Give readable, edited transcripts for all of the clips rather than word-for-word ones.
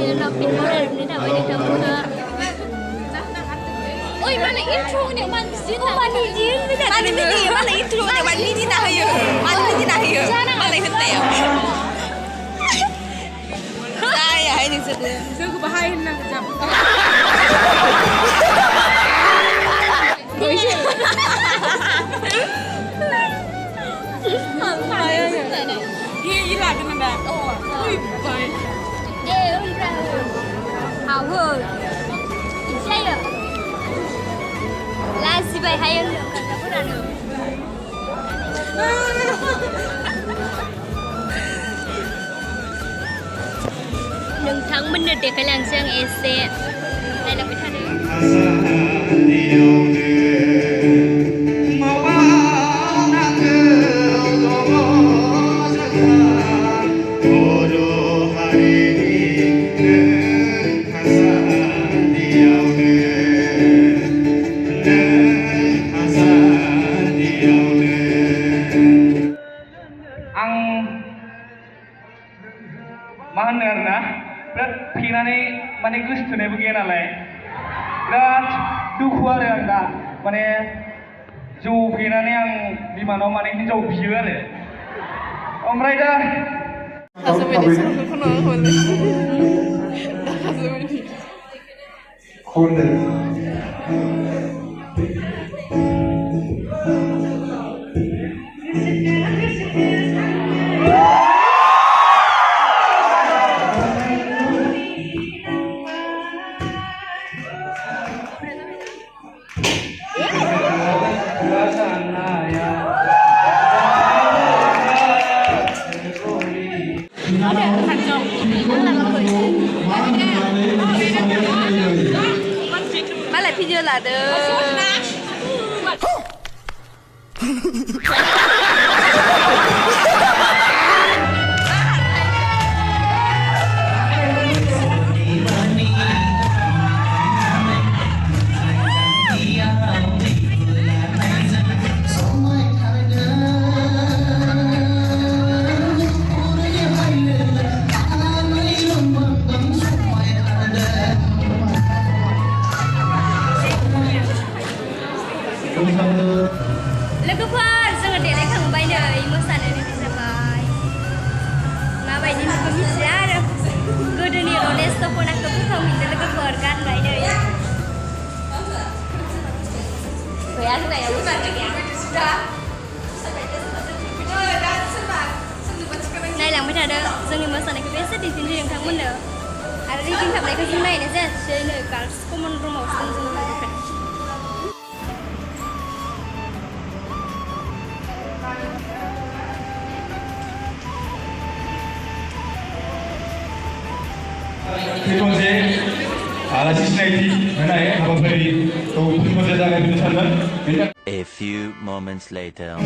nó biết món này nên là vậy để thằng mua nữa ôi mà lại intro này bạn diễn là bạn đi diễn với cả bạn đi gì bạn lại intro này bạn đi nào vậy bạn đi nào vậy bạn lại hết tèo đây à hay những sự Sương của bà hai năng chậm đối diện không phải ơi Ghi là cái này nè ôi trời ê ơi ra hào hứng chơi à là gì vậy hay hơn nữa cả có được đừng thắng mình được để cái làng giang EC đây là cái thằng मा होनो आरोना बिराद फेनानै माने गोसोथोनायबो गैया नालाय बिराद दुखु आरो आं दा माने जौ फेनानै आं बिमानाव माने हिन्जाव बियो आरो ओमफ्राय दा 가슴이 손을 걸래 가슴이 Má lại video là được लोगोफोर जोङो देलायखांबाय नै मोसानानै जाबाय माबायदि बेखौ मिथिया आरो गोदोनि रलेस दख'नाखौ फोथावहैनो लोगोफोर गानबाय नै गैया होनायावबो नायलांबाय थादो जोंनि मोसानायखौ एसे दिन्थिनोसै नोंथांमोननो आरो रिदिं खालामनायखौ जों नायनाय जायासै नै गार्लस कमन रुमावसो जों लोगोफोर 세 번째 아가씨 스나이티 하나의 하반팔이 또 두 번째 자가기도 찾는 일단 A few moments later.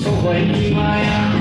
소원이 마야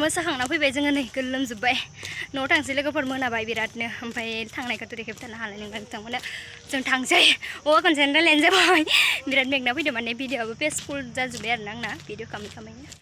मोसाखांना फैबाय जोङो नै गोलोमजोब्बाय न'आव थांसै लोगोफोर मोनाबाय बिरादनो ओमफ्राय थांनायखौथ' खेबथानो हानाय नंला बिथांमोना जों थांसै खनसेनो रायलायनो जाबाय बिराद मेंना फैदों माने भिडिअ'आबो पेज फुल जाजोब्बाय आरोना आंना भिडिअ खालामै